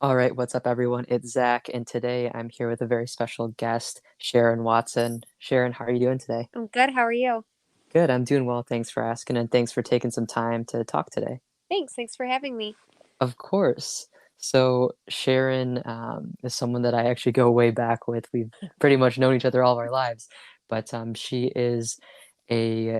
All right, what's up, everyone? It's Zach, and today I'm here with a very special guest, Sharon Watson. Sharon, how are you doing today? I'm good. How are you? Good, I'm doing well. Thanks for asking, and thanks for taking some time to talk today. Thanks. Thanks for having me. Of course. So, Sharon is someone that I actually go way back with. We've pretty much known each other all of our lives, but she is a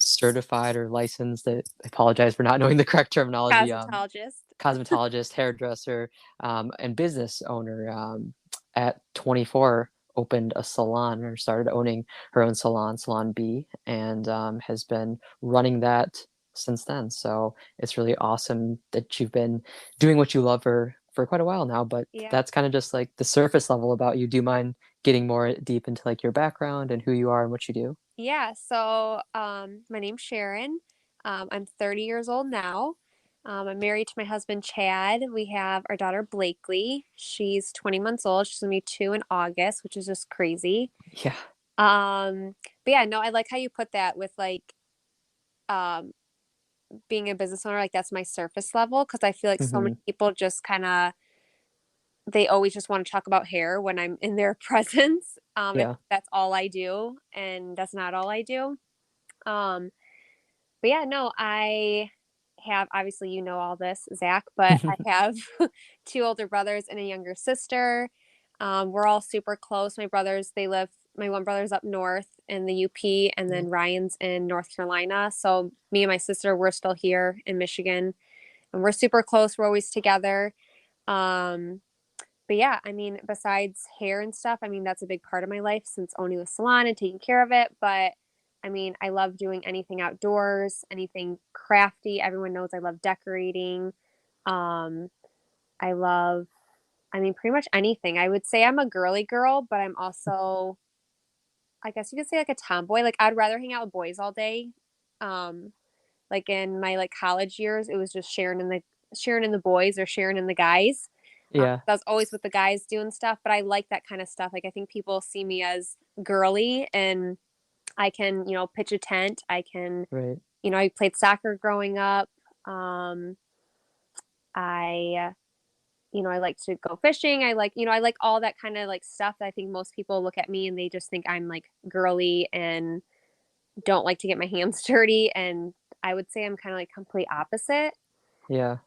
certified or licensed, I apologize for not knowing the correct terminology, Cosmetologist. cosmetologist, hairdresser, and business owner. At 24, opened a salon or started owning her own salon, Salon B, and has been running that since then. So it's really awesome that you've been doing what you love for quite a while now. But Yeah. that's kind of just like the surface level about you. Do you mind getting more deep into like your background and who you are and what you do? Yeah. My name's Sharon. I'm 30 years old now. I'm married to my husband, Chad. We have our daughter, Blakely. She's 20 months old. She's going to be 2 in August, which is just crazy. Yeah. But yeah, no, I like how you put that with um, being a business owner. Like, that's my surface level because I feel like so many Hmm. people just kind of they always just want to talk about hair when I'm in their presence. If Yeah. that's all I do, and that's not all I do. Um, but yeah, no, I have obviously you know all this, Zach, but I have two older brothers and a younger sister. We're all super close. My one brother's up north in the UP, and then Ryan's in North Carolina. So me and my sister, we're still here in Michigan, and we're super close. We're always together. Um, but yeah, I mean, besides hair and stuff, I mean, that's a big part of my life since owning the salon and taking care of it. But I mean, I love doing anything outdoors, anything crafty. Everyone knows I love decorating. Um, I love, I mean, pretty much anything. I would say I'm a girly girl, but I'm also, I guess you could say like a tomboy. Like I'd rather hang out with boys all day. Um, like in my like college years, it was just Sharon and the boys or Sharon and the guys. Yeah. I was always with the guys doing stuff, but I like that kind of stuff. Like I think people see me as girly, and I can, pitch a tent. Right. I played soccer growing up. Um, I, I like to go fishing. I like all that kind of like stuff that I think most people look at me and they just think I'm like girly and don't like to get my hands dirty. And I would say I'm kind of like complete opposite. Yeah.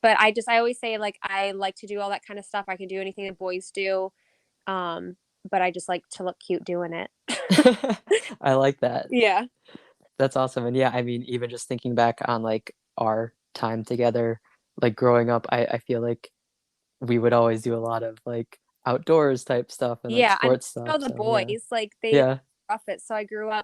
But I always say like I like to do all that kind of stuff. I can do anything that boys do. Um, but I just like to look cute doing it. I like that. Yeah. That's awesome. And yeah, I mean, even just thinking back on like our time together, like growing up, I feel like we would always do a lot of like outdoors type stuff and like Yeah. I mean, sports stuff. the So yeah. boys, like they Yeah. rough it. So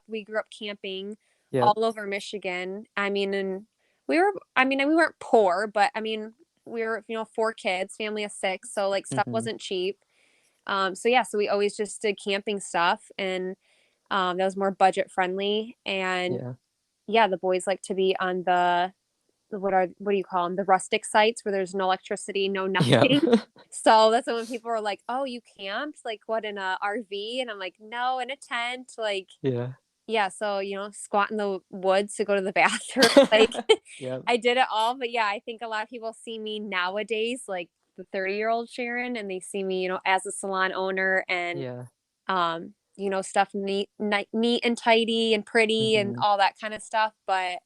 we grew up camping Yep. all over Michigan. I mean, and we weren't poor, but I mean, we were, four kids, family of six. So like stuff Hmm. wasn't cheap. So yeah, so we always just did camping stuff, and that was more budget friendly. And Yeah. yeah, the boys like to be on what do you call them? The rustic sites where there's no electricity, no Yep. nothing. So that's when people are like, "Oh, you camped? Like what, in a RV?" And I'm like, "No, in a tent." Like, Yeah. yeah, so squat in the woods to go to the bathroom. Like Yep. I did it all, but yeah, I think a lot of people see me nowadays like the 30-year-old Sharon, and they see me, as a salon owner and Yeah. stuff neat and tidy and pretty and Hmm. all that kind of stuff, but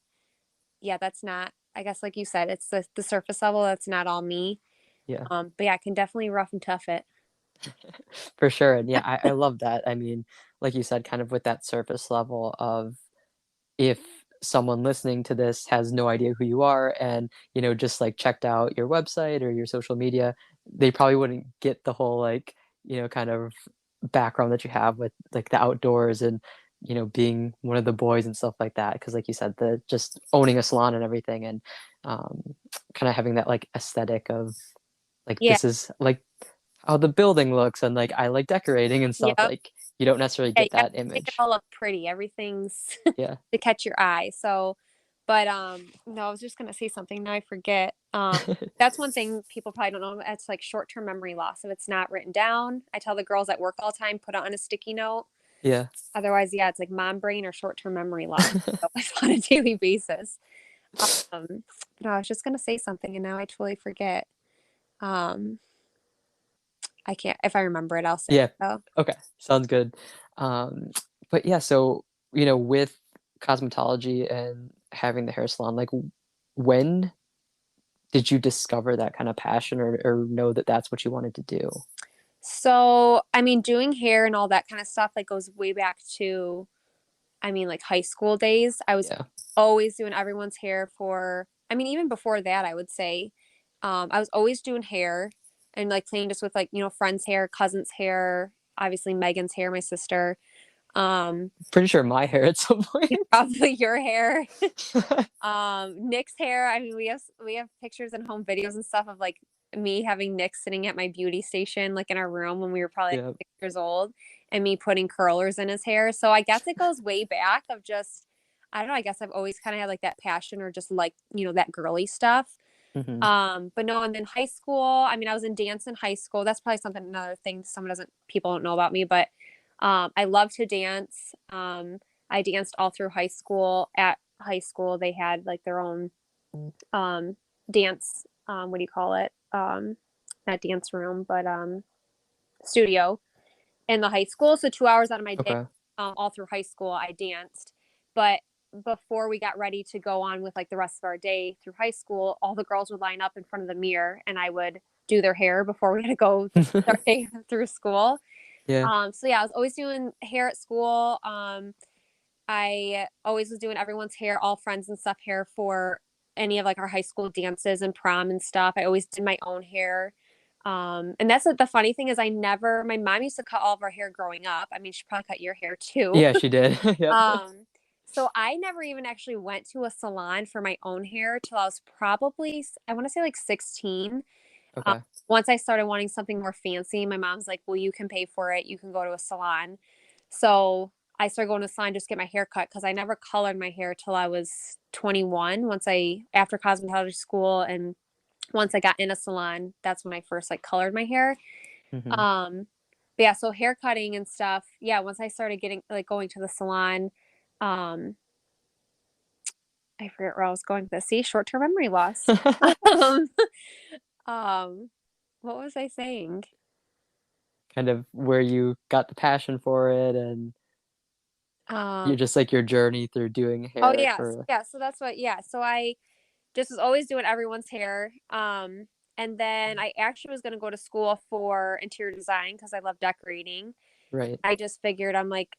yeah, that's not, I guess, like you said, it's the surface level. That's not all me. Yeah. But yeah, I can definitely rough and tough it. For sure. And yeah, I love that. I mean, like you said, kind of with that surface level of if someone listening to this has no idea who you are and just like checked out your website or your social media, they probably wouldn't get the whole like kind of background that you have with like the outdoors and being one of the boys and stuff like that, because like you said, the just owning a salon and everything, and um, kind of having that like aesthetic of like Yeah, this is like how the building looks, and like I like decorating and stuff, yep. like you don't necessarily Yeah, you get have that to make it image. all look pretty. Everything's Yeah. to catch your eye. So, but no, I was just gonna say something. Now I forget. That's one thing people probably don't know. It's like short-term memory loss. If it's not written down, I tell the girls at work all the time, put it on a sticky note. Yeah. Otherwise, yeah, it's like mom brain or short-term memory loss on a daily basis. Um, no, I was just gonna say something and now I totally forget. Um, I can't, if I remember it, I'll say it Yeah. though. Okay. Sounds good. Um, but yeah, so, with cosmetology and having the hair salon, like, when did you discover that kind of passion or know that that's what you wanted to do? So, I mean, doing hair and all that kind of stuff like goes way back to, I mean, like high school days. I was Yeah. always doing everyone's hair for, I mean, even before that, I would say, I was always doing hair and like playing just with like, friends' hair, cousins' hair, obviously Megan's hair, my sister. Um, Pretty sure my hair at some point. Probably your hair. Nick's hair. I mean, we have pictures and home videos and stuff of like me having Nick sitting at my beauty station, like in our room when we were probably Yeah. like 6 years old, and me putting curlers in his hair. So I guess it goes way back of just, I don't know. I guess I've always kind of had like that passion or just like that girly stuff. Mhm. But no, and then high school. I mean, I was in dance in high school. That's probably something another thing people don't know about me, but I love to dance. I danced all through high school. At high school, they had like their own um, dance. What do you call it? Not dance room, but studio in the high school. So 2 hours out of my day, Okay. all through high school, I danced. But before we got ready to go on with like the rest of our day through high school, all the girls would line up in front of the mirror, and I would do their hair before we had to go our day through school. Yeah. So yeah, I was always doing hair at school. I always was doing everyone's hair, all friends and stuff hair for any of like our high school dances and prom and stuff. I always did my own hair. And that's what the funny thing is my mom used to cut all of our hair growing up. I mean, she probably cut your hair too. Yeah, she did. Yep. So I never even actually went to a salon for my own hair till I was probably, I want to say like 16. Um, Okay. Once I started wanting something more fancy, my mom's like, well, you can pay for it. You can go to a salon. So I started going to a salon just to get my hair cut because I never colored my hair till I was 21. After cosmetology school and once I got in a salon, that's when I first like colored my hair. Mhm. Um, but yeah, so hair cutting and stuff. Yeah, once I started getting like going to the salon, um, I forget where I was going with this. See, short-term memory loss. Um, um, what was I saying? Kind of where you got the passion for it and Um, you're just like your journey through doing oh hair yes, for yeah. So that's what. Yeah. So I just was always doing everyone's hair. And then I actually was going to go to school for interior design because I love decorating. right. I just figured I'm like,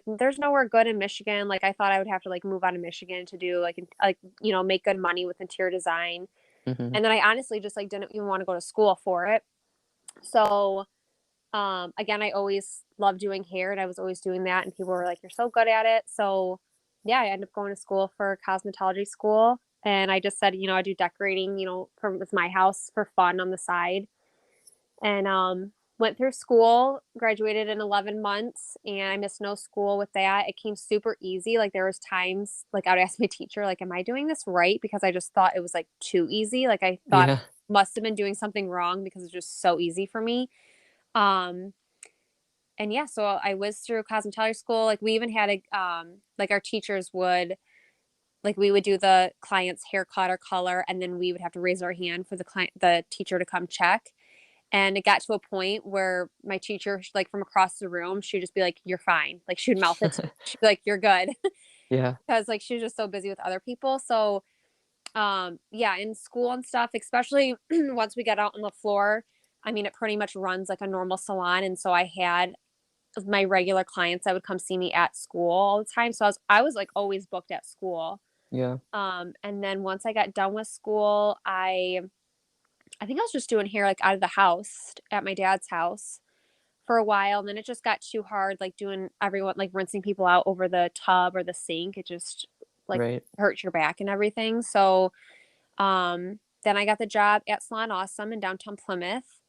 there's nowhere good in Michigan. Like I thought I would have to like move out of Michigan to do make good money with interior design. Mhm. And then I honestly just like didn't even want to go to school for it. So again, I always loved doing hair and I was always doing that. And people were like, you're so good at it. So yeah, I ended up going to school for cosmetology school. And I just said, I do decorating, with my house for fun on the side. And went through school, graduated in 11 months, and I missed no school with that. It came super easy. Like there was times like I would ask my teacher, like, am I doing this right? Because I just thought it was like too easy. Like I thought Yeah. I must have been doing something wrong because it's just so easy for me. Um, and yeah, so I was through cosmetology school. Like we even had like our teachers would like we would do the client's haircut or color, and then we would have to raise our hand for the teacher to come check. And it got to a point where my teacher, like from across the room, she'd just be like, "You're fine." Like she would mouth it. She'd be like, "You're good," Yeah. because like she was just so busy with other people. So yeah, in school and stuff, especially once we got out on the floor, I mean, it pretty much runs like a normal salon, and so I had my regular clients that would come see me at school all the time. So I was like always booked at school. Yeah. And then once I got done with school, I think I was just doing hair like out of the house at my dad's house for a while. And then it just got too hard, like doing everyone like rinsing people out over the tub or the sink. It just like Right. hurt your back and everything. So then I got the job at Salon Awesome in downtown Plymouth.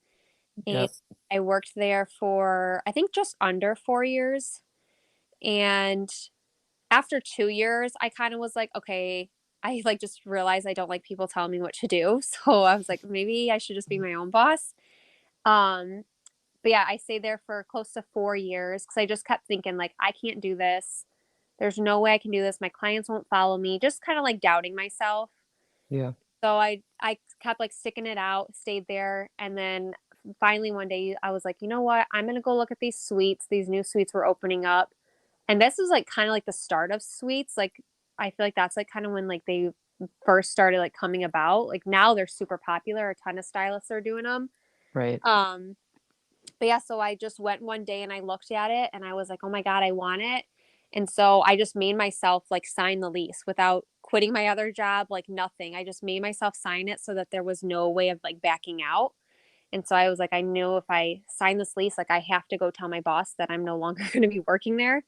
And Yep. I worked there for I think just under 4 years. And after 2 years, I kind of was like, okay, I like just realized I don't like people telling me what to do. So I was like, maybe I should just be my own boss. Um, but yeah, I stayed there for close to 4 years because I just kept thinking, like, I can't do this. There's no way I can do this. My clients won't follow me. Just kind of like doubting myself. Yeah. So I kept like sticking it out, stayed there, and then finally one day I was like, you know what? I'm gonna go look at these suites. These new suites were opening up, and this was like kind of like the start of suites. Like I feel like that's like kind of when like they first started like coming about. Like now they're super popular. A ton of stylists are doing them. Right. Um, but yeah, so I just went one day and I looked at it and I was like, "Oh my god, I want it." And so I just made myself like sign the lease without quitting my other job, like nothing. I just made myself sign it so that there was no way of like backing out. And so I was like, I knew if I sign this lease, like I have to go tell my boss that I'm no longer going to be working there.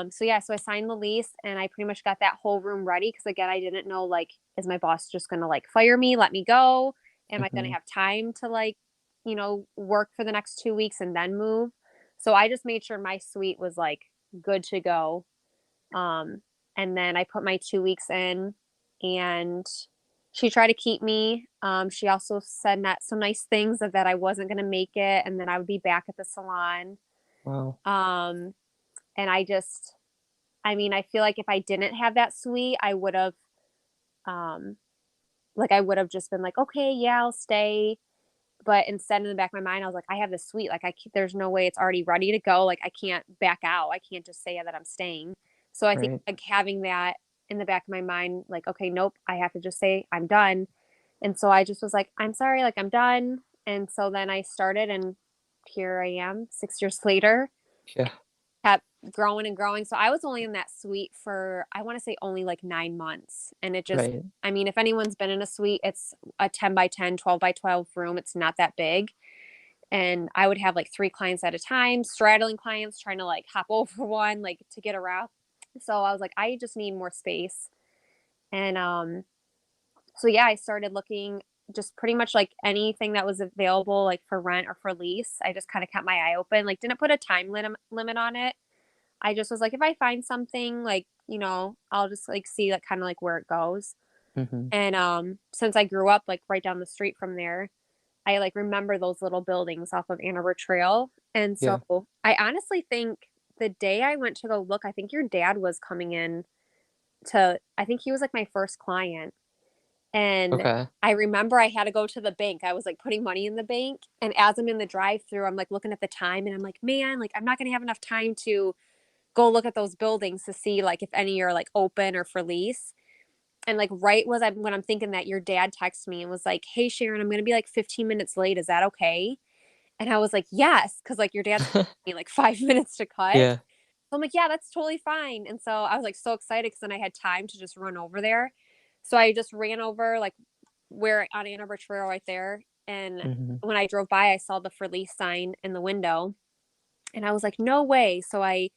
So yeah, so I signed the lease and I pretty much got that whole room ready because again, I didn't know like, is my boss just gonna like fire me, let me go? Am I gonna Mhm. have time to like, work for the next 2 weeks and then move? So I just made sure my suite was like good to go. Um, and then I put my 2 weeks in and she tried to keep me. She also said not some nice things of that I wasn't gonna make it and then I would be back at the salon. Wow. Um, and I mean, I feel like if I didn't have that suite, I would have, um, like, I would have just been like, okay, yeah, I'll stay. But instead, in the back of my mind, I was like, I have this suite. Like, there's no way it's already ready to go. Like, I can't back out. I can't just say that I'm staying. So I think Right. like having that in the back of my mind, like, okay, nope, I have to just say I'm done. And so I just was like, I'm sorry, like, I'm done. And so then I started, and here I am 6 years later, Yeah. kept growing and growing. So I was only in that suite for, I want to say only like 9 months. And it just, Right. I mean, if anyone's been in a suite, it's a 10 by 10, 12 by 12 room. It's not that big. And I would have like three clients at a time, straddling clients, trying to like hop over one, like to get around. So I was like, I just need more space. And so yeah, I started looking just pretty much like anything that was available, like for rent or for lease. I just kind of kept my eye open, like didn't put a time limit on it. I just was like, if I find something, like, I'll just like see like kind of like where it goes. Mhm. And since I grew up like right down the street from there, I like remember those little buildings off of Ann Arbor Trail. And so Yeah. I honestly think the day I went to go look, I think your dad was coming in I think he was like my first client. And Okay. I remember I had to go to the bank. I was like putting money in the bank. And as I'm in the drive through, I'm like looking at the time and I'm like, man, like I'm not going to have enough time to go look at those buildings to see like if any are like open or for lease. And like when I'm thinking that, your dad texted me and was like, "Hey Sharon, I'm gonna be like 15 minutes late. Is that okay?" And I was like, "Yes," because like your dad's me like 5 minutes to cut. Yeah. So I'm like, "Yeah, that's totally fine." And so I was like so excited because then I had time to just run over there. So I just ran over like where on Ann Arbor Trail right there. And Mhm. when I drove by, I saw the for lease sign in the window. And I was like, no way. So I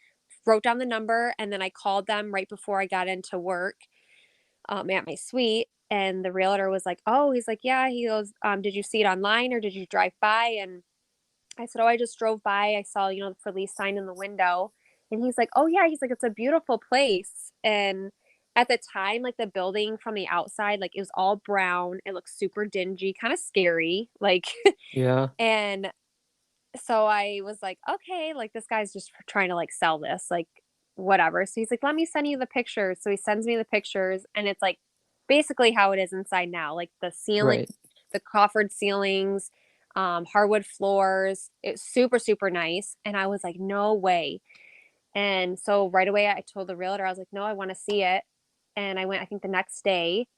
wrote down the number and then I called them right before I got into work at my suite. And the realtor was like, oh, he's like, yeah. He goes, did you see it online or did you drive by? And I said, oh, I just drove by. I saw, the for lease sign in the window. And he's like, oh, yeah. He's like, it's a beautiful place. And at the time, like the building from the outside, like it was all brown. It looked super dingy, kind of scary. Like, Yeah. and so I was like, okay, like this guy's just trying to like sell this, like whatever. So he's like, let me send you the pictures. So he sends me the pictures and it's like basically how it is inside now, like the ceiling, Right. the coffered ceilings, hardwood floors. It's super, super nice. And I was like, no way. And so right away I told the realtor, I was like, no, I want to see it. And I went, I think the next day.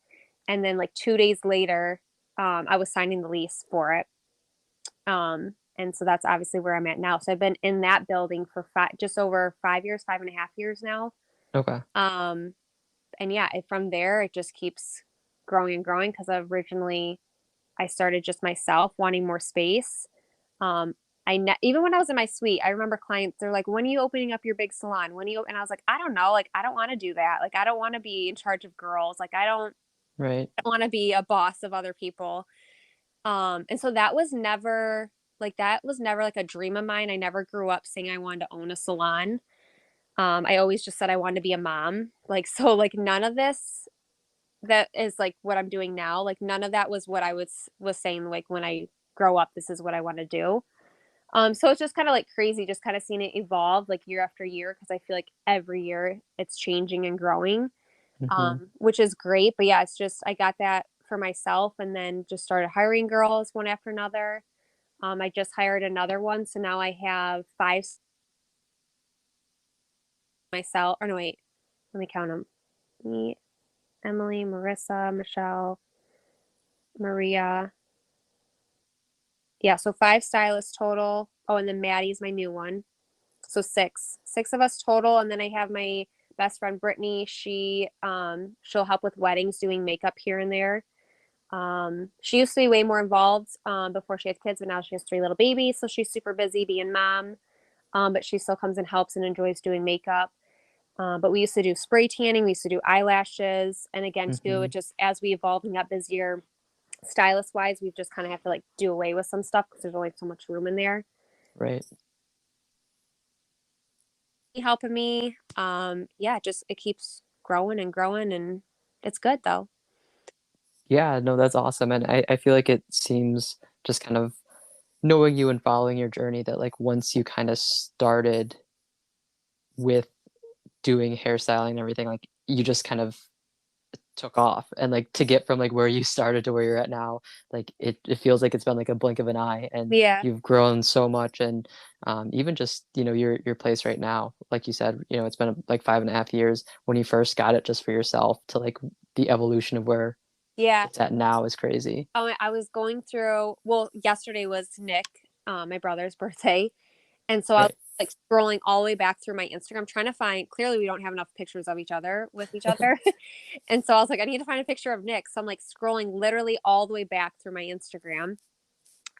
And then like 2 days later, I was signing the lease for it. And so that's obviously where I'm at now. So I've been in that building for just over 5 years, 5.5 years now. Okay. Um, and yeah, from there it just keeps growing and growing because originally I started just myself wanting more space. Um, even when I was in my suite, I remember clients, they're like, when are you opening up your big salon? And I was like, I don't know. Like, I don't want to do that. Like, I don't want to be in charge of girls. Like, Right. I don't want to be a boss of other people. And so that was never like a dream of mine. I never grew up saying I wanted to own a salon. I always just said I wanted to be a mom. Like, so like none of this that is like what I'm doing now. Like none of that was what I was saying like when I grow up, this is what I want to do. So it's just kind of like crazy, just kind of seeing it evolve like year after year because I feel like every year it's changing and growing, Mhm. which is great. But yeah, it's just I got that for myself and then just started hiring girls one after another. I just hired another one, so now I have five myself. Or no, wait, let me count them. Me, Emily, Marissa, Michelle, Maria. Yeah, so five stylists total. Oh, and then Maddie's my new one. So six of us total. And then I have my best friend Brittany. She'll help with weddings, doing makeup here and there. She used to be way more involved before she had kids, but now she has three little babies, so she's super busy being mom. But she still comes and helps and enjoys doing makeup. But we used to do spray tanning, we used to do eyelashes, and again too, it Mhm. just as we evolved and got busier, stylist wise, we've just kind of have to like do away with some stuff because there's only so much room in there. Right. Helping me, yeah, just it keeps growing and growing, and it's good though. Yeah, no, that's awesome, and I feel like it seems just kind of knowing you and following your journey that, like, once you kinda started with doing hairstyling and everything, like, you just kind of took off, and, like, to get from, like, where you started to where you're at now, like, it feels like it's been, like, a blink of an eye, and Yeah, you've grown so much, and, even just, your place right now, like you said, it's been, like, 5.5 years when you first got it just for yourself to, like, the evolution of where yeah. it's at now is crazy. Oh, I was going through. Well, yesterday was Nick, my brother's birthday, and so I was Right. like scrolling all the way back through my Instagram trying to find. Clearly, we don't have enough pictures of each other with each other, and so I was like, I need to find a picture of Nick. So I'm like scrolling literally all the way back through my Instagram,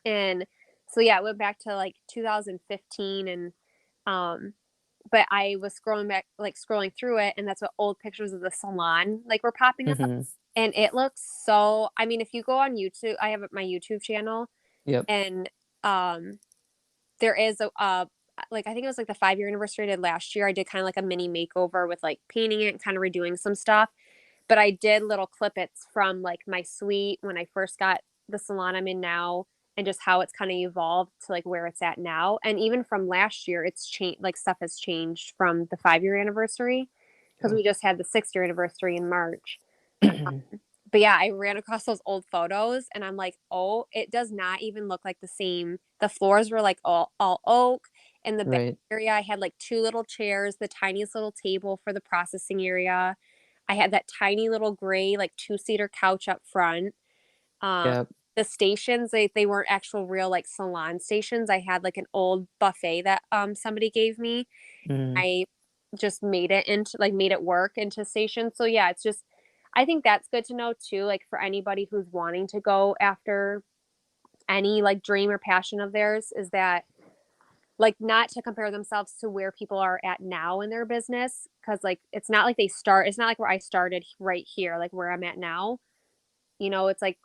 and so yeah, I went back to like 2015, and um, but I was scrolling back, like scrolling through it, and that's what old pictures of the salon like were popping up, Mhm. and it looks so. I mean, if you go on YouTube, I have my YouTube channel, Yep. and um, there is a like I think it was like the 5 year anniversary I did last year. I did kind of like a mini makeover with like painting it and kind of redoing some stuff. But I did little clippets from like my suite when I first got the salon I'm in now and just how it's kind of evolved to like where it's at now. And even from last year, it's changed, like stuff has changed from the 5 year anniversary because Yeah. we just had the 6 year anniversary in March. But yeah, I ran across those old photos and I'm like, oh, it does not even look like the same. The floors were like all oak. In the back Right. area, I had like two little chairs, the tiniest little table for the processing area. I had that tiny little gray, like two-seater couch up front. Um, Yep. the stations, they weren't actual real like salon stations. I had like an old buffet that somebody gave me. Mhm. I just made it work into stations. So yeah, it's just I think that's good to know too, like for anybody who's wanting to go after any like dream or passion of theirs is that like not to compare themselves to where people are at now in their business because like it's not like where I started right here like where I'm at now. It's like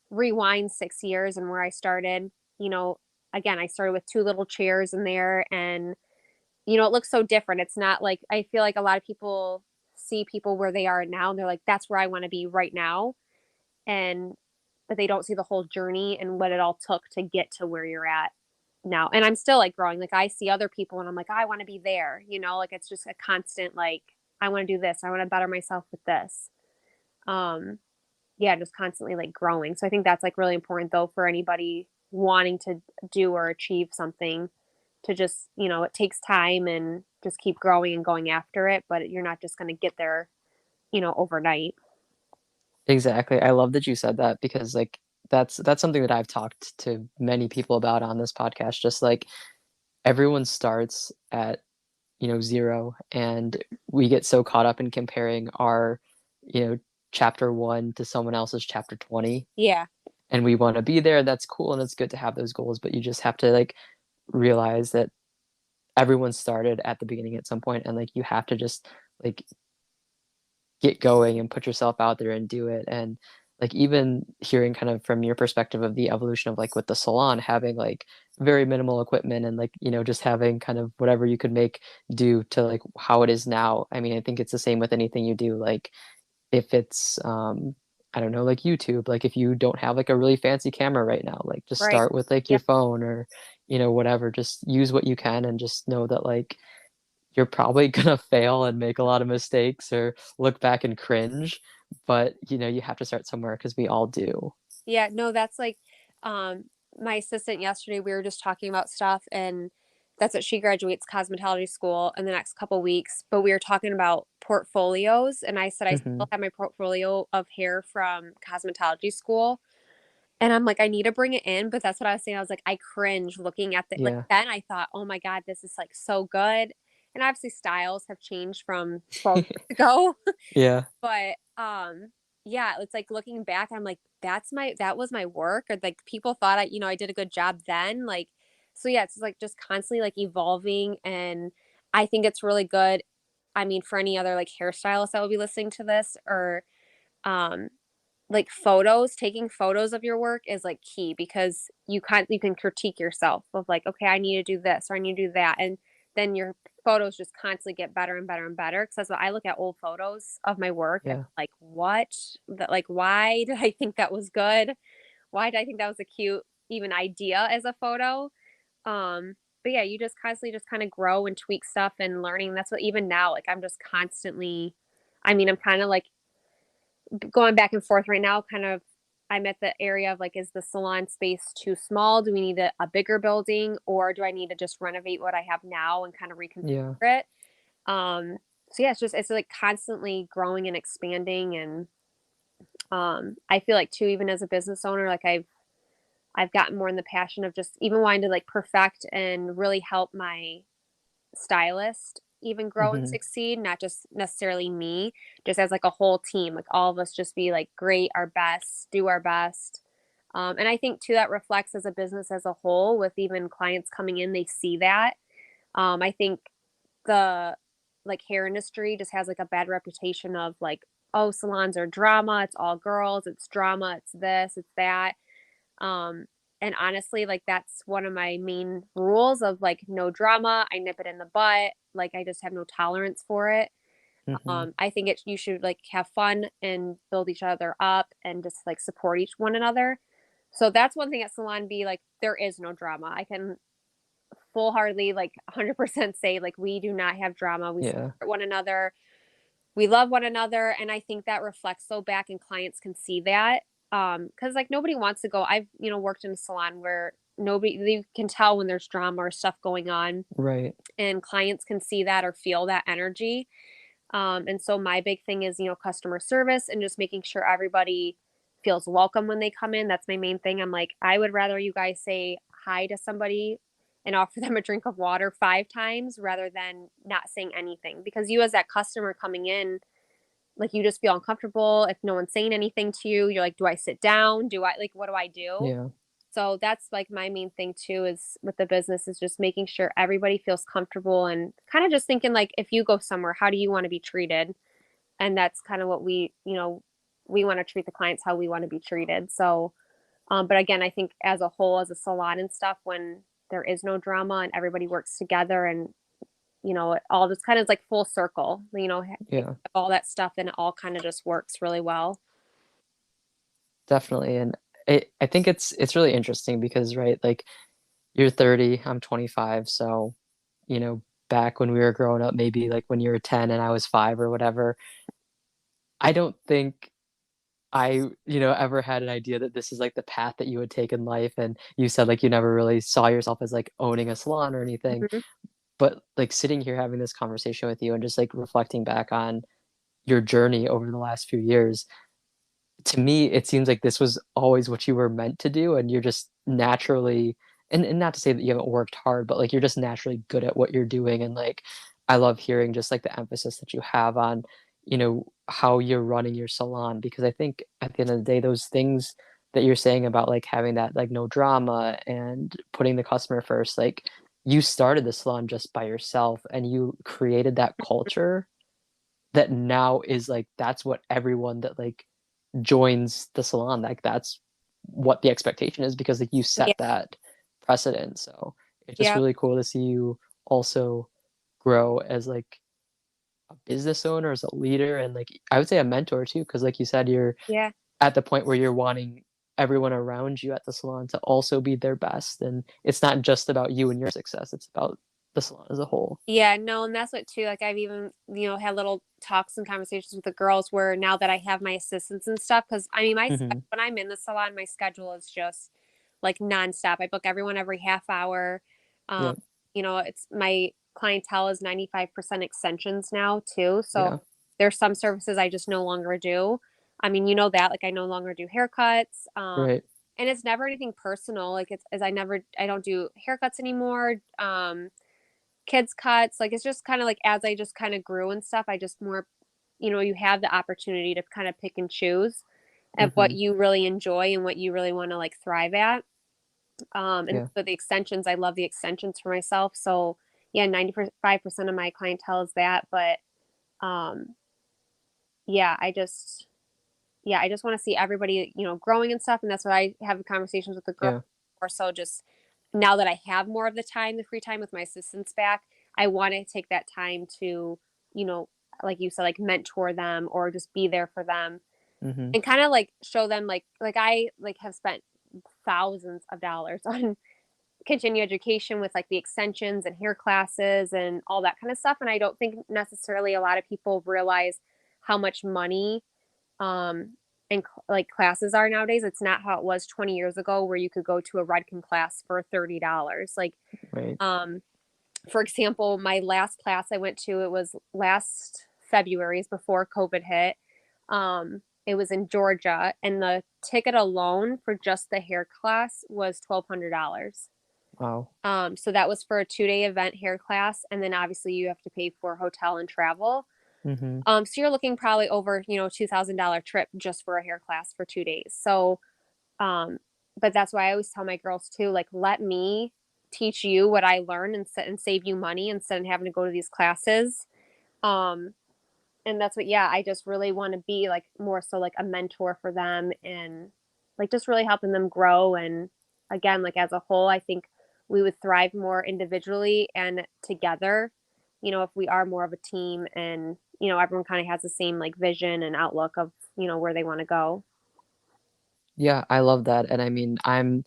rewind 6 years and where I started. you know again, I started with two little chairs in there, and it looks so different. It's not like I feel like a lot of people see people where they are now and they're like, that's where I want to be right now. And but they don't see the whole journey and what it all took to get to where you're at now. And I'm still like growing. Like I see other people and I'm like, I want to be there, like it's just a constant like, I want to do this. I want to better myself with this. Um, yeah, just constantly like growing. So I think that's like really important though for anybody wanting to do or achieve something to just, it takes time and just keep growing and going after it, but you're not just going to get there, overnight. Exactly. I love that you said that because, like, that's something that I've talked to many people about on this podcast. Just like everyone starts at, 0, and we get so caught up in comparing our, you know, chapter 1 to someone else's chapter 20, Yeah. and we wanna be there. That's cool, and it's good to have those goals, but you just have to, like, realize that everyone started at the beginning at some point, and, like, you have to just, like, get going and put yourself out there and do it. And like even hearing kind of from your perspective of the evolution of like with the salon having like very minimal equipment and like just having kind of whatever you could make do to like how it is now. I mean, I think it's the same with anything you do. Like if it's I don't know, like YouTube, like if you don't have like a really fancy camera right now, like just Right. start with like your Yep. phone or whatever, just use what you can and just know that like you're probably gonna fail and make a lot of mistakes or look back and cringe, but, you have to start somewhere because we all do. Yeah, no, that's like, um, my assistant yesterday, we were just talking about stuff, and that's what she graduates cosmetology school in the next couple weeks. But we were talking about portfolios, and I said I still Mhm. have my portfolio of hair from cosmetology school. And I'm like, I need to bring it in, but that's what I was saying. I was like, I cringe looking at the like Yeah. then I thought, oh my God, this is like so good. And obviously styles have changed from 12 years ago. Yeah. But, yeah, it's like looking back, I'm like, that was my work, or like people thought I did a good job then. Like, so yeah, it's like just constantly like evolving. And I think it's really good. I mean, for any other like hairstylists that will be listening to this, or um like taking photos of your work is like key, because you can critique yourself of like, okay, I need to do this or I need to do that. And then your photos just constantly get better and better and better. Cause that's what I look at, old photos of my work, and Yeah. like, what that, like, why did I think that was good? Why did I think that was a cute even idea as a photo? But yeah, you just constantly just kind of grow and tweak stuff and learning. That's what, even now, like I'm just constantly, I mean, I'm kind of like going back and forth right now. Kind of, I'm at the area of like, is the salon space too small? Do we need a bigger building, or do I need to just renovate what I have now and kind of reconfigure Yeah. it? So yeah, it's like constantly growing and expanding. And I feel like too, even as a business owner, like I've gotten more in the passion of just even wanting to like perfect and really help my stylist even grow and Mhm. succeed, not just necessarily me, just as like a whole team, like all of us just be like great, our best, do our best. And I think too that reflects as a business as a whole, with even clients coming in, they see that. I think the like hair industry just has like a bad reputation of like, oh, salons are drama, it's all girls, it's drama, it's this, it's that. Um, and honestly, like that's one of my main rules of like no drama. I nip it in the butt. Like I just have no tolerance for it. Mhm. I think you should like have fun and build each other up and just like support each one another. So that's one thing at Salon B. Like there is no drama. I can full heartedly like 100% say like we do not have drama. We Yeah. support one another, we love one another, and I think that reflects so back, and clients can see that. Because like nobody wants to go. I've worked in a salon where nobody, you can tell when there's drama or stuff going on, Right. and clients can see that or feel that energy. And so my big thing is customer service and just making sure everybody feels welcome when they come in. That's my main thing. I'm like, I would rather you guys say hi to somebody and offer them a drink of water 5 times rather than not saying anything, because you as that customer coming in, like you just feel uncomfortable if no one's saying anything to you. You're like, do I sit down? Do I like, what do I do? Yeah. So that's like my main thing too, is with the business, is just making sure everybody feels comfortable, and kind of just thinking like, if you go somewhere, how do you want to be treated? And that's kind of what we want to treat the clients how we want to be treated. So, but again, I think as a whole, as a salon and stuff, when there is no drama and everybody works together, and it all just kind of like full circle, Yeah. all that stuff, and it all kind of just works really well. Definitely, and I think it's really interesting because, right, like, you're 30, I'm 25, so, back when we were growing up, maybe, like, when you were 10 and I was 5 or whatever, I don't think I, ever had an idea that this is, like, the path that you would take in life, and you said, like, you never really saw yourself as, like, owning a salon or anything, Mhm. but, like, sitting here having this conversation with you and just, like, reflecting back on your journey over the last few years, to me, it seems like this was always what you were meant to do, and you're just naturally, and not to say that you haven't worked hard, but, like, you're just naturally good at what you're doing, and, like, I love hearing just, like, the emphasis that you have on, how you're running your salon, because I think at the end of the day, those things that you're saying about, like, having that, like, no drama and putting the customer first, like, you started the salon just by yourself, and you created that culture that now is, like, that's what everyone that, like, joins the salon, like, that's what the expectation is because, like, you Yeah. set that precedent, so it's just Yeah. really cool to see you also grow as, like, a business owner, as a leader, and, like, I would say a mentor too, because like you said, you're Yeah. at the point where you're wanting everyone around you at the salon to also be their best, and it's not just about you and your success, it's about the salon as a whole. Yeah, no, and that's what too, like, I've even, had little talks and conversations with the girls where now that I have my assistants and stuff, because I mean, Mhm. when I'm in the salon, my schedule is just like nonstop. I book everyone every half hour. Um, Yep. it's my clientele is 95% extensions now too. So Yeah. there's some services I just no longer do. I mean, that, like I no longer do haircuts. Right. And it's never anything personal. Like it's as I don't do haircuts anymore. Kids cuts, like, it's just kinda like as I just kinda grew and stuff, I just more you have the opportunity to kinda pick and choose of what Mhm. you really enjoy and what you really wanna, like, thrive at. And Yeah. so the extensions, I love the extensions for myself, so, yeah, 95% of my clientele is that, but, um, yeah, I just wanna see everybody, growing and stuff, and that's what I have conversations with the girls, Yeah. or so just now that I have more of the free time with my assistants back, I wanna take that time to, you know, like you said, like, mentor them or just be there for them Mhm. and kinda, like, show them, I, like, have spent thousands of dollars on continuing education with, like, the extensions and hair classes and all that kinda stuff, and I don't think necessarily a lot of people realize how much money and like classes are nowadays. It's not how it was 20 years ago where you could go to a Redken class for $30. Like, Right. um, for example, my last class I went to, it was last February's before COVID hit. It was in Georgia, and the ticket alone for just the hair class was $1,200. Wow. So that was for a 2-day event hair class, and then obviously you have to pay for hotel and travel. Mhm. So you're looking probably over, $2,000 trip just for a hair class for 2 days. So, um, but that's why I always tell my girls too, like, let me teach you what I learned and save you money instead of having to go to these classes. Um, and that's what, yeah, I just really want to be like more so like a mentor for them and like just really helping them grow. And again, like as a whole, I think we would thrive more individually and together, if we are more of a team and, everyone kind of has the same like vision and outlook of, where they want to go. Yeah, I love that, and I mean, I'm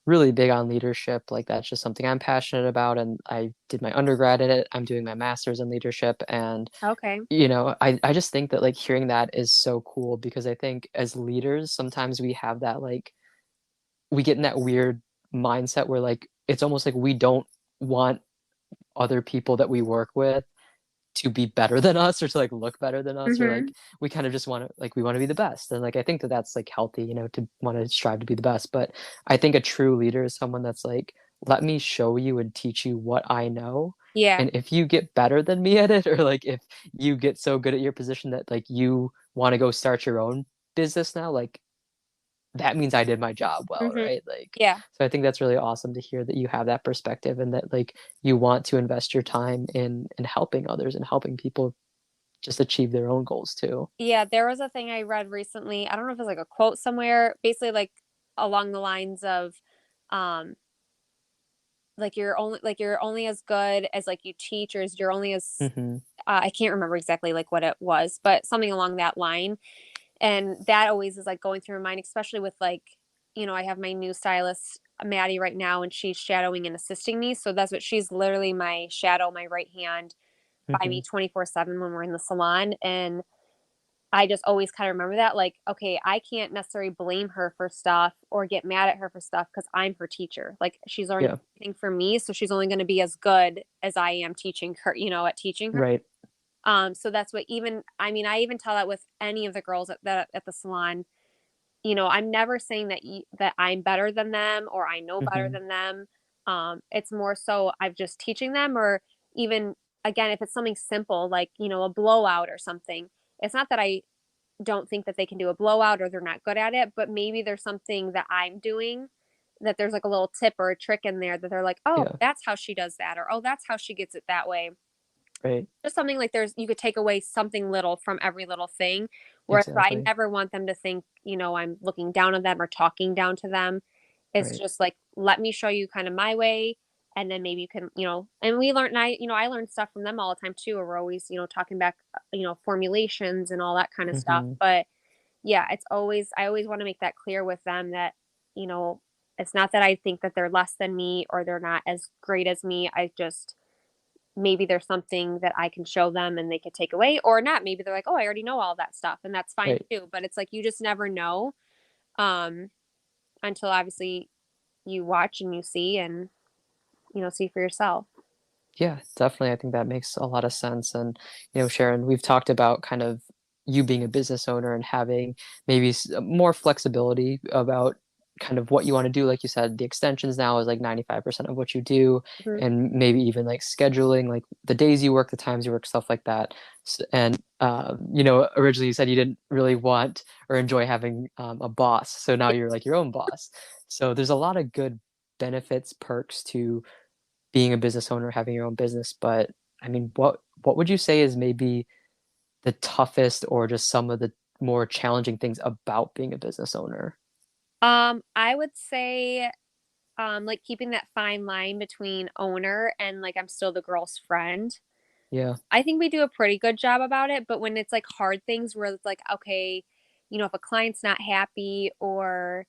really big on leadership, like, that's just something I'm passionate about, and I did my undergrad in it, I'm doing my master's in leadership, and, Okay. I just think that, like, hearing that is so cool because I think as leaders, sometimes we have that, like we get in that weird mindset where, like, it's almost like we don't want other people that we work with to be better than us or to, like, look better than us or, Mm-hmm. like, we kind of just wanna like, we wanna be the best, and, like, I think that that's, like, healthy, to wanna strive to be the best, but I think a true leader is someone that's like, "Let me show you and teach you what I know, Yeah. and if you get better than me at it or, like, if you get so good at your position that, like, you wanna go start your own business now, like, that means I did my job well, Mm-hmm. right?" Like, Yeah. so I think that's really awesome to hear that you have that perspective and that, like, you want to invest your time in helping others and helping people just achieve their own goals too. Yeah. There was a thing I read recently. I don't know if it's like a quote somewhere, basically like along the lines of, um, you're only as good as like you teach or as you're only as Mhm. I can't remember exactly like what it was, but something along that line. And that always is like going through my mind, especially with like, I have my new stylist, Maddie, right now, and she's shadowing and assisting me. So that's what she's literally my shadow, my right hand by me Mhm. 24/7 when we're in the salon. And I just always kind of remember that, like, okay, I can't necessarily blame her for stuff or get mad at her for stuff because I'm her teacher. Like, she's learning Yeah. everything from me, so she's only going to be as good as I am teaching her, at teaching her. Right. So that's what even I mean, I even tell that with any of the girls at the salon. I'm never saying that I'm better than them or I know better Mhm. than them. It's more so I'm just teaching them, or even again, if it's something simple like a blowout or something. It's not that I don't think that they can do a blowout or they're not good at it, but maybe there's something that I'm doing that there's like a little tip or a trick in there that they're like, oh, Yeah. that's how she does that, or oh, that's how she gets it that way. Right. Just something like you could take away something little from every little thing. Whereas I Exactly. never want them to think, I'm looking down on them or talking down to them. It's Right. just like, let me show you kind of my way. And then maybe you can, and we learn, and I learn stuff from them all the time too. Where we're always, talking back, formulations and all that kind of stuff. Mhm. But yeah, I always want to make that clear with them that, you know, it's not that I think that they're less than me or they're not as great as me. I just, maybe there's something that I can show them and they could take away or not. Maybe they're like, "Oh, I already know all that stuff," and that's fine Right. too. But it's like you just never know um, until obviously you watch and you see and see for yourself. Yeah, definitely. I think that makes a lot of sense. And, Sharon, we've talked about kind of you being a business owner and having maybe more flexibility about kind of what you want to do. Like you said, the extensions now is like 95% of what you do, Mhm. and maybe even like scheduling, like the days you work, the times you work, stuff like that. And, originally you said you didn't really want or enjoy having a boss. So now you're like your own boss. So there's a lot of good benefits, perks to being a business owner, having your own business, but I mean, what would you say is maybe the toughest or just some of the more challenging things about being a business owner? I would say, like keeping that fine line between owner and like I'm still the girl's friend. Yeah. I think we do a pretty good job about it, but when it's like hard things where it's like, okay, if a client's not happy or,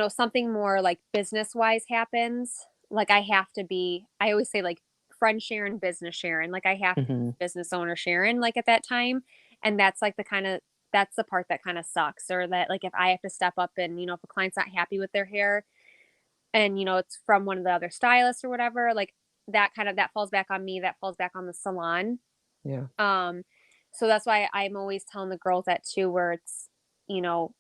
something more like business wise happens, like I always say like friend Sharon, business Sharon, like I have to Mhm. be business owner Sharon, like at that time. And that's like that's the part that kind of sucks, or that like if I have to step up and, if a client's not happy with their hair and, it's from one of the other stylists or whatever, like that falls back on me, that falls back on the salon. Yeah. Um, so that's why I'm always telling the girls that too, where it's, you know,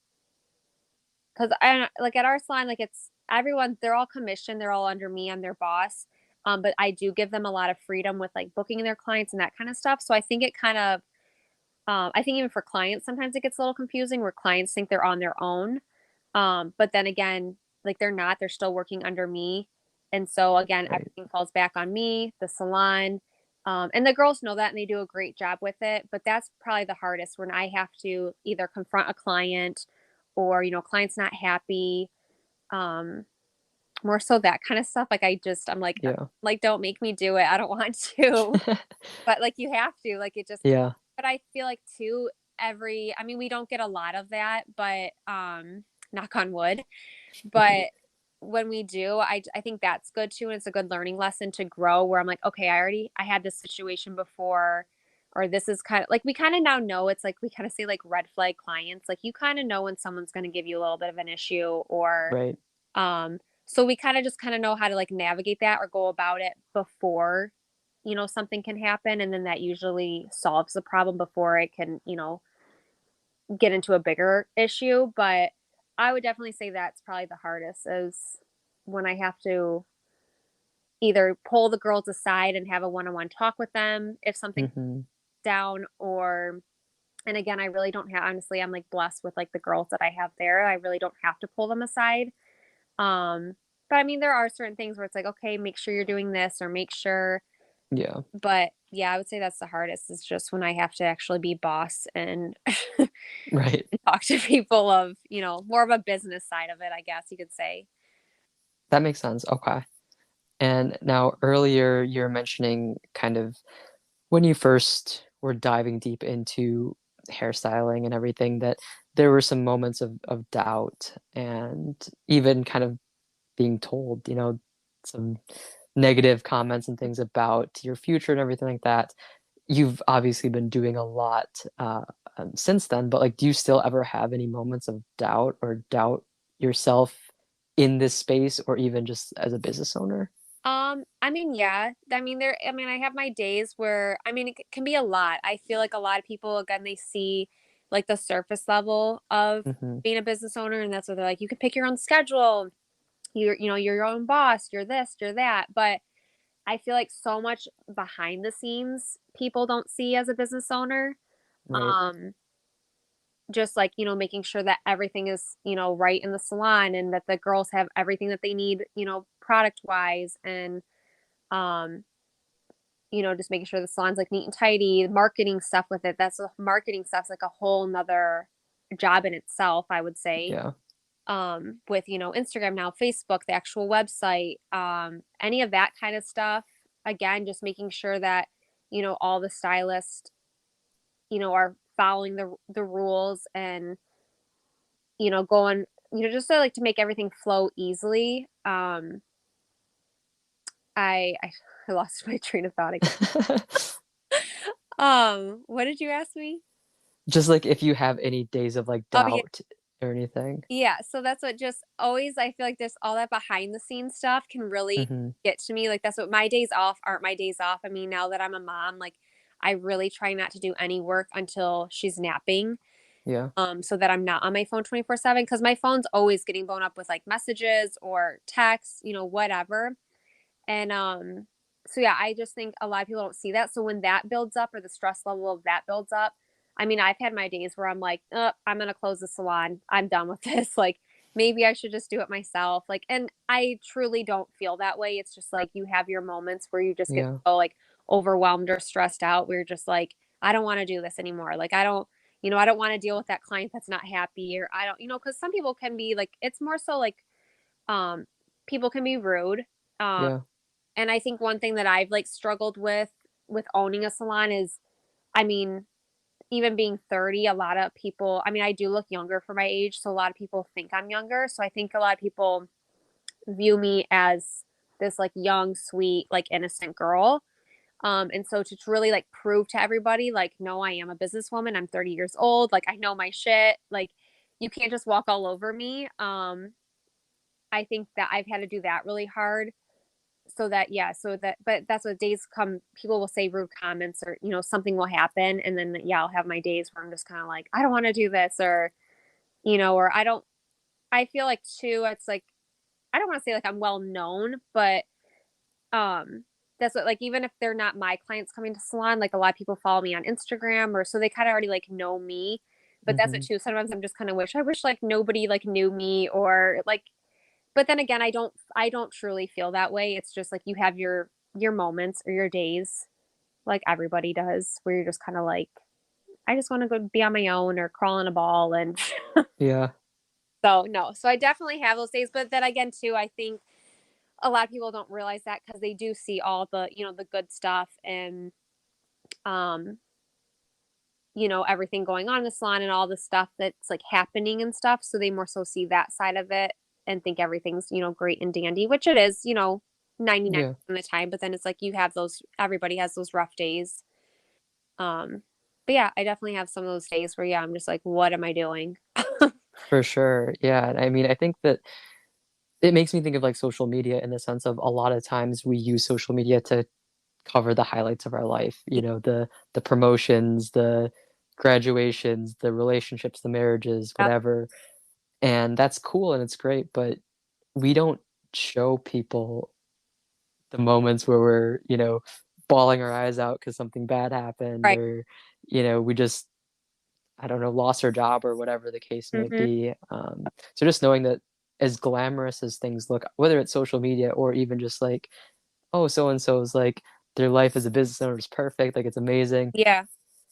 because I like at our salon, like it's everyone, they're all commissioned, they're all under me, I'm their boss. But I do give them a lot of freedom with like booking their clients and that kind of stuff. So I think it kind of, I think even for clients, sometimes it gets a little confusing where clients think they're on their own. But then again, like they're not, they're still working under me. And so again, Right. everything falls back on me, the salon. And the girls know that and they do a great job with it. But that's probably the hardest when I have to either confront a client or, client's not happy. Um, More so that kind of stuff. Yeah. like, don't make me do it. I don't want to. But like you have to, like it just Yeah. but I feel like too I mean, we don't get a lot of that, but knock on wood. But when we do, I think that's good too, and it's a good learning lesson to grow where I'm like, okay, I had this situation before, or this is kind of like we kind of now know it's like we kind of say like red flag clients, like you kind of know when someone's going to give you a little bit of an issue or Right. so we kind of just kind of know how to like navigate that or go about it before, something can happen. And then that usually solves the problem before it can, get into a bigger issue. But I would definitely say that's probably the hardest is when I have to either pull the girls aside and have a one-on-one talk with them if something's Mhm. down or and again, I really don't have honestly, I'm like blessed with like the girls that I have there. I really don't have to pull them aside. But I mean, there are certain things where it's like, okay, make sure you're doing this or make sure. Yeah. But yeah, I would say that's the hardest is just when I have to actually be boss and Right. talk to people of, more of a business side of it, I guess you could say. That makes sense. Okay. And now earlier you're mentioning kind of when you first were diving deep into hairstyling and everything that there were some moments of doubt and even kind of being told, some negative comments and things about your future and everything like that. You've obviously been doing a lot since then, but like, do you still ever have any moments of doubt or doubt yourself in this space or even just as a business owner? I mean, yeah. I mean, I have my days where, I mean, can be a lot. I feel like a lot of people, again, they see like the surface level of Hmm. being a business owner, and that's what they're like, you can pick your own schedule. You're your own boss, you're this, you're that. But I feel like so much behind the scenes people don't see as a business owner. Right. Um, just like, making sure that everything is, right in the salon and that the girls have everything that they need, product wise and um just making sure the salon's like neat and tidy, marketing stuff with it. That's marketing stuff's like a whole nother job in itself, I would say. Yeah. With, Instagram now, Facebook, the actual website, any of that kind of stuff. Again, just making sure that, all the stylists, are following the rules and, going, just to make everything flow easily. I I lost my train of thought again. What did you ask me? Just, like, if you have any days of, like, Oh, yeah. doubt or anything. Yeah, so that's what just always I feel like this all that behind the scenes stuff can really Mhm. get to me, like, that's what my days off aren't my days off. I mean, now that I'm a mom, like, I really try not to do any work until she's napping, Yeah. so that I'm not on my phone 24/7 because my phone's always getting blown up with, like, messages or texts, whatever. And so yeah, I just think a lot of people don't see that. So when that builds up or the stress level of that builds up, I mean, I've had my days where I'm like, I'm gonna close the salon. I'm done with this. Like maybe I should just do it myself. Like, and I truly don't feel that way. It's just like you have your moments where you just get Yeah. so like overwhelmed or stressed out where you're just like, I don't want to do this anymore. Like I don't want to deal with that client that's not happy or I don't, because some people can be like, it's more so like um people can be rude. Um Yeah. and I think one thing that I've, like, struggled with owning a salon is, I mean, even being 30, a lot of people I mean, I do look younger for my age, so a lot of people think I'm younger, so I think a lot of people view me as this, like, young, sweet, like, innocent girl, and so to really, like, prove to everybody, like, "No, I am a businesswoman, I'm 30 years old, like, I know my shit," like, you can't just walk all over me, I think that I've had to do that really hard, so that yeah, so that but that's what days come people will say rude comments or, something will happen and then yeah, I'll have my days where I'm just kind of like, I don't want to do this or, or I feel like too, it's like I don't want to say like I'm well known, but um that's what like even if they're not my clients coming to salon, like a lot of people follow me on Instagram or so they kind of already like know me. But that's it Mhm. too. Sometimes I'm just kind of wish I wish like nobody like knew me or like but then again, I don't truly feel that way. It's just like you have your moments or your days, like everybody does, where you're just kinda like, "I just wanna go be on my own or crawl in a ball," and Yeah. so, no. So I definitely have those days, but then again too, I think a lot of people don't realize that because they do see all the, the good stuff and, um, everything going on in the salon and all the stuff that's, like, happening and stuff, so they more so see that side of it and think everything's, great and dandy, which it is, 99% Yeah. of the time, but then it's like you have those everybody has those rough days. Um, but yeah, I definitely have some of those days where, yeah, I'm just like, "What am I doing?" For sure. Yeah, and I mean, I think that it makes me think of, like, social media in the sense of a lot of times we use social media to cover the highlights of our life, the promotions, the graduations, the relationships, the marriages, Yep, whatever, and that's cool and it's great, but we don't show people the moments where we're, bawling our eyes out because something bad happened right. or, we just, I don't know, lost our job or whatever the case may Mhm. be. So just knowing that as glamorous as things look, whether it's social media or even just like, oh, so and so's like their life as a business owner is perfect, like it's amazing. Yeah,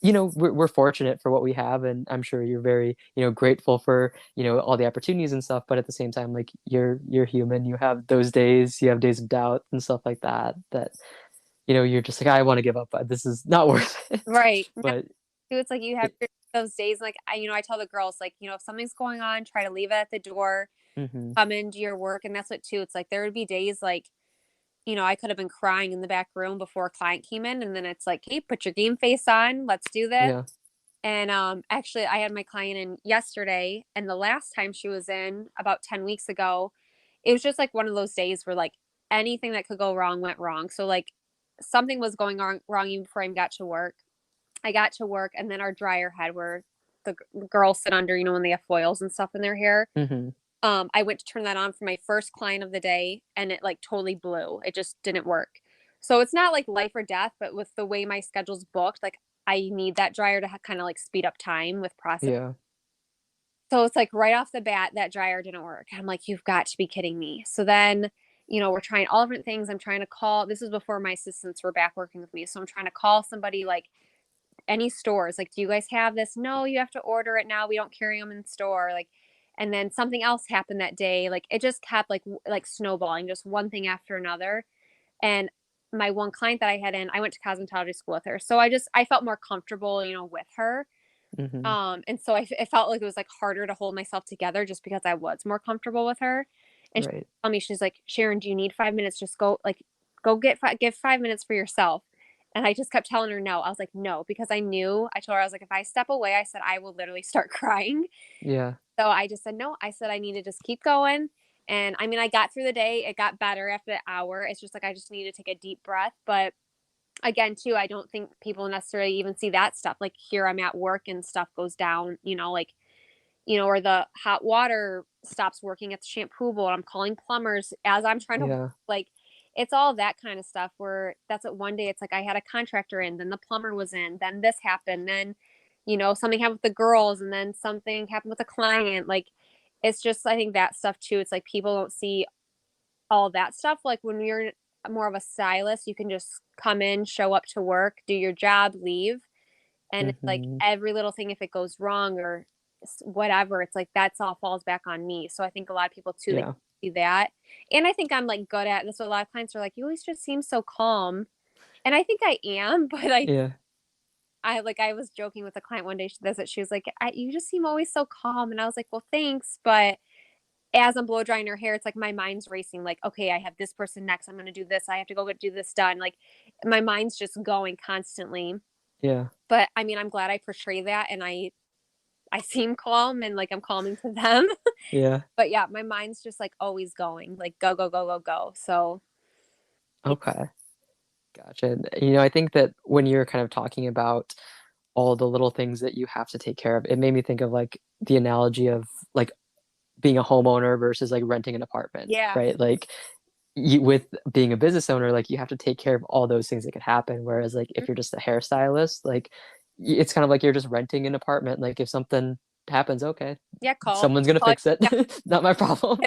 We're fortunate for what we have, and I'm sure you're very, grateful for, all the opportunities and stuff, but at the same time, like, you're human, you have those days, you have days of doubt and stuff like that, you're just like, "I wanna give up, this is not worth it." right. No, But too, it's like you have it those days, like, I tell the girls, like, if something's going on, try to leave it at the door, Mhm. come into your work, and that's what too, it's like there would be days, like, I could have been crying in the back room before a client came in, and then it's like, "Hey, put your game face on, let's do this." Yeah. And, actually, I had my client in yesterday, and the last time she was in, about 10 weeks ago, it was just, like, one of those days where, like, anything that could go wrong went wrong. So, like, something was going wrong even before I got to work. I got to work, and then our dryer head where the girls sit under, when they have foils and stuff in their hair, Mhm. I went to turn that on for my first client of the day, and it, like, totally blew. It just didn't work. So it's not, like, life or death, but with the way my schedule's booked, like, I need that dryer to kinda, like, speed up time with process. Yeah. So it's, like, right off the bat, that dryer didn't work. I'm like, "You've got to be kidding me." So then, we're trying all different things. I'm trying to call this is before my assistants were back working with me, so I'm trying to call somebody, like, any stores, like, "Do you guys have this?" "No, you have to order it now, we don't carry them in store," like and then something else happened that day, like, it just kept, like, snowballing, just one thing after another, and my one client that I had in, I went to cosmetology school with her, so I felt more comfortable, with her, Mhm. and so it felt like it was, like, harder to hold myself together just because I was more comfortable with her, and she Right. told me, she's like, "Sharon, do you need 5 minutes? Just go, like, go give 5 minutes for yourself. And I just kept telling her no. I was like, no, because I knew, I told her, I was like, if I step away, I said, I will literally start crying. Yeah. So I just said, no, I said, I need to just keep going. And I mean, I got through the day. It got better after the hour. It's just like, I just need to take a deep breath. But again, too, I don't think people necessarily even see that stuff. Like here I'm at work and stuff goes down, like, or the hot water stops working at the shampoo bowl. I'm calling plumbers as I'm trying to Yeah. like it's all that kind of stuff where that's what one day it's like I had a contractor in, then the plumber was in, then this happened, then something happened with the girls and then something happened with a client. Like it's just I think that stuff too. It's like people don't see all that stuff. Like when you're more of a stylist, you can just come in, show up to work, do your job, leave. And it's like Mhm. every little thing, if it goes wrong or whatever, it's like that's all falls back on me. So I think a lot of people too, they Yeah. see that. And I think I'm like good at this. What a lot of clients are like, you always just seem so calm. And I think I am, but Yeah. I was joking with a client one day. She was like, you just seem always so calm. And I was like, well, thanks. But as I'm blow drying her hair, it's like my mind's racing. Like, okay, I have this person next. I'm going to do this. I have to go do this done. Like my mind's just going constantly. Yeah. But I mean, I'm glad I portray that and I seem calm and like I'm calming to them. Yeah. But yeah, my mind's just like always going, like go, go, go, go, go. So yeah, Okay. Gotcha. And, I think that when you're kind of talking about all the little things that you have to take care of, it made me think of, like, the analogy of, like, being a homeowner versus, like, renting an apartment, yeah, right? Like, you with being a business owner, like, you have to take care of all those things that could happen, whereas, like, mhm, if you're just a hairstylist, like, it's kind of like you're just renting an apartment, like, if something happens, okay, yeah, someone's gonna call it fix it, yeah. not my problem.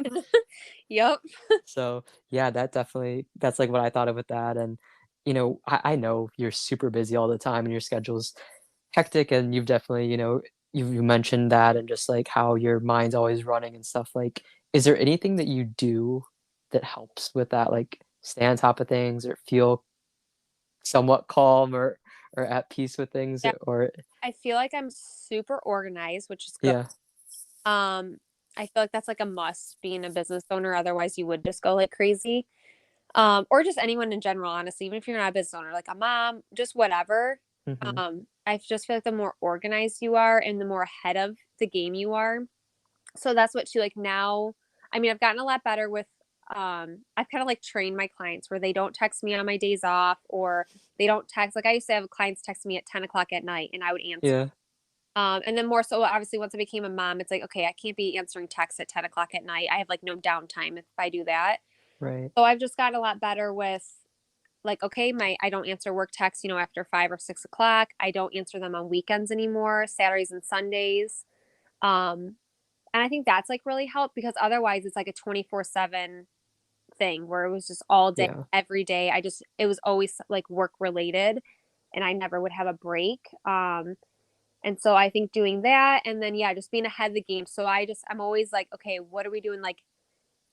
Yep. So, yeah, that's, like, what I thought of with that, and, I know you're super busy all the time and your schedule's hectic, and you've definitely, you mentioned that and just, like, how your mind's always running and stuff, like, is there anything that you do that helps with that, like, stay on top of things or feel somewhat calm or at peace with things Yeah. or I feel like I'm super organized, which is good. yeah. Um, I feel like that's like a must being a business owner. Otherwise you would just go like crazy. Or just anyone in general, honestly, even if you're not a business owner, like a mom, just whatever. Mhm. I just feel like the more organized you are and the more ahead of the game you are. So that's what she like now. I mean, I've gotten a lot better with I've kind of like trained my clients where they don't text me on my days off or they don't text like I used to have clients text me at 10 o'clock at night and I would answer. Yeah, And then more so obviously once I became a mom, it's like, okay, I can't be answering texts at 10 o'clock at night. I have like no downtime if I do that. right. So I've just got a lot better with like, okay, I don't answer work texts, after 5 or 6 o'clock. I don't answer them on weekends anymore, Saturdays and Sundays. Um, and I think that's like really helped because otherwise it's like a 24/7 thing where it was just all day, Yeah, every day. It was always like work related and I never would have a break. And so I think doing that and then, yeah, just being ahead of the game. So I'm always like, okay, what are we doing? Like,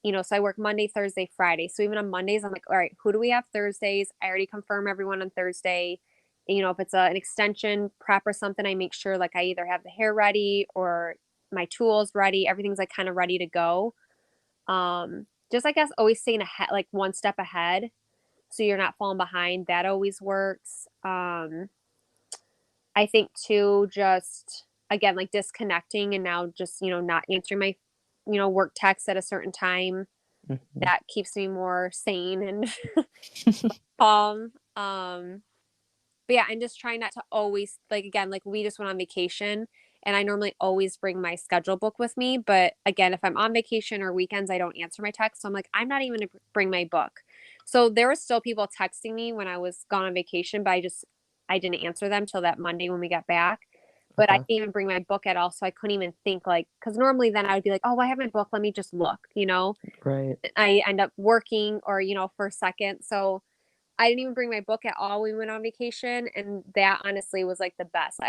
so I work Monday, Thursday, Friday. So even on Mondays, I'm like, all right, who do we have Thursdays? I already confirm everyone on Thursday. If it's an extension prep or something, I make sure like I either have the hair ready or my tools ready. Everything's like kind of ready to go. Just I guess always staying ahead, like one step ahead, so you're not falling behind. That always works. I think too, just again like disconnecting and now just not answering my work texts at a certain time mhm. that keeps me more sane and calm. But yeah, I'm just trying not to always like again, like we just went on vacation and I normally always bring my schedule book with me. But again, if I'm on vacation or weekends, I don't answer my texts. So I'm like, I'm not even gonna bring my book. So there were still people texting me when I was gone on vacation, but I didn't answer them till that Monday when we got back. But I Okay, didn't even bring my book at all. So I couldn't even think like because normally then I would be like, oh, I have my book, let me just look. right. I end up working or, for a second. So I didn't even bring my book at all when we went on vacation. And that honestly was like the best.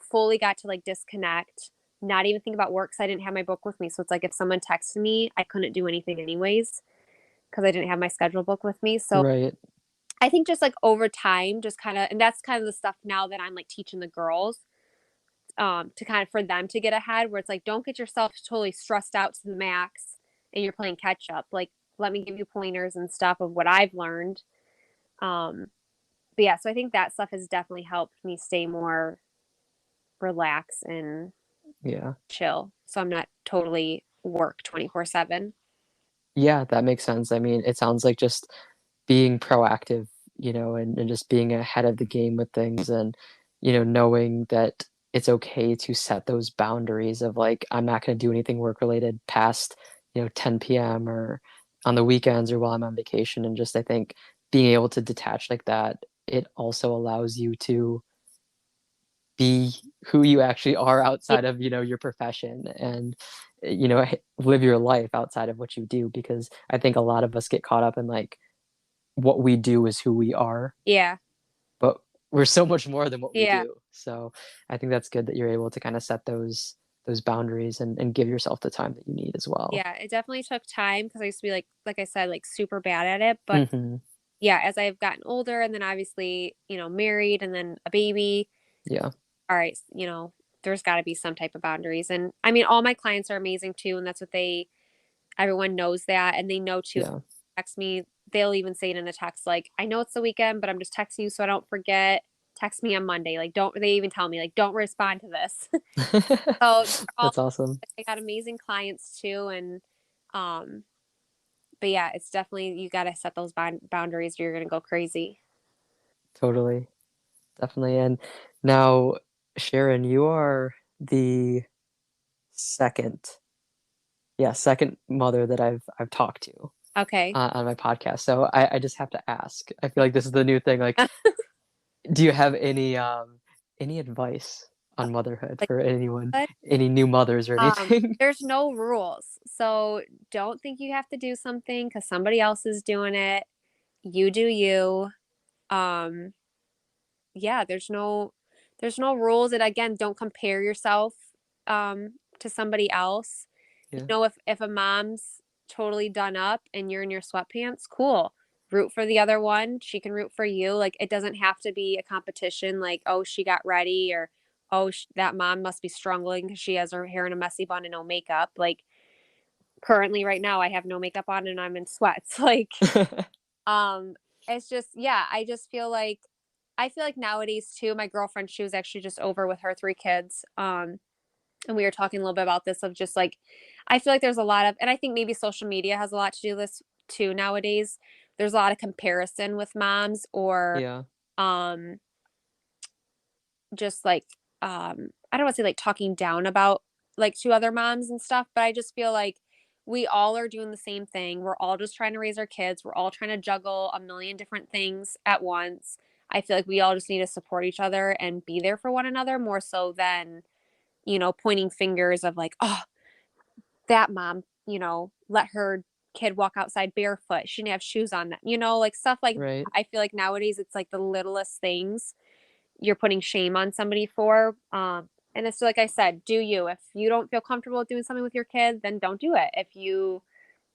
Fully got to like disconnect, not even think about work because I didn't have my book with me. So it's like if someone texted me, I couldn't do anything anyways because I didn't have my schedule book with me. So Right. I think just like over time, just kind of, and that's kind of the stuff now that I'm like teaching the girls to kind of for them to get ahead where it's like, don't get yourself totally stressed out to the max and you're playing catch up. Like, let me give you pointers and stuff of what I've learned. Um, but yeah, so I think that stuff has definitely helped me stay more relaxed and Yeah. chill. So I'm not totally work 24/7. Yeah, that makes sense. I mean, it sounds like just being proactive, and just being ahead of the game with things and, knowing that it's okay to set those boundaries of like, I'm not going to do anything work related past, 10 p.m. or on the weekends or while I'm on vacation. And just, I think being able to detach like that, it also allows you to be who you actually are Yeah, outside of, your profession and, live your life outside of what you do. Because I think a lot of us get caught up in like, what we do is who we are, yeah, but we're so much more than what we yeah, do. So I think that's good that you're able to kind of set those boundaries and give yourself the time that you need as well. yeah. It definitely took time because I used to be like I said, like super bad at it. But Mhm. yeah, as I've gotten older and then obviously, married and then a baby, Yeah, all right, there's got to be some type of boundaries. And I mean, all my clients are amazing too. And that's what everyone knows that. And they know too, if yeah. they text me, they'll even say it in the text, like, I know it's the weekend, but I'm just texting you so I don't forget. Text me on Monday. Like, don't, they even tell me, like, don't respond to this. So they're all, That's awesome. I got amazing clients too. And, um, but yeah, it's definitely, you got to set those boundaries or you're going to go crazy. Totally, definitely, and now, Sharon, you are the 2nd second mother that I've talked to, Okay. on my podcast, so I just have to ask. I feel like this is the new thing, like, do you have any advice on motherhood Like, for anyone, what? any new mothers or anything? There's no rules. So don't think you have to do something because somebody else is doing it. You do you. Um, yeah, there's no rules. And again, don't compare yourself to somebody else. Yeah, If a mom's totally done up and you're in your sweatpants, cool. Root for the other one. She can root for you. Like it doesn't have to be a competition like, oh, she got ready or oh, that mom must be struggling because she has her hair in a messy bun and no makeup. Like currently right now I have no makeup on and I'm in sweats. Like um it's just yeah, I feel like nowadays too, my girlfriend, she was actually just over with her three kids. And we were talking a little bit about this of just like I feel like there's a lot of and I think maybe social media has a lot to do with this too nowadays. There's a lot of comparison with moms or yeah, um just like I don't want to say like talking down about like to other moms and stuff, but I just feel like we all are doing the same thing. We're all just trying to raise our kids. We're all trying to juggle a million different things at once. I feel like we all just need to support each other and be there for one another more so than, pointing fingers of like, oh, that mom, let her kid walk outside barefoot. She didn't have shoes on that, like stuff like that. right, I feel like nowadays it's like the littlest things you're putting shame on somebody for. And it's like I said, do you. If you don't feel comfortable doing something with your kid, then don't do it. If you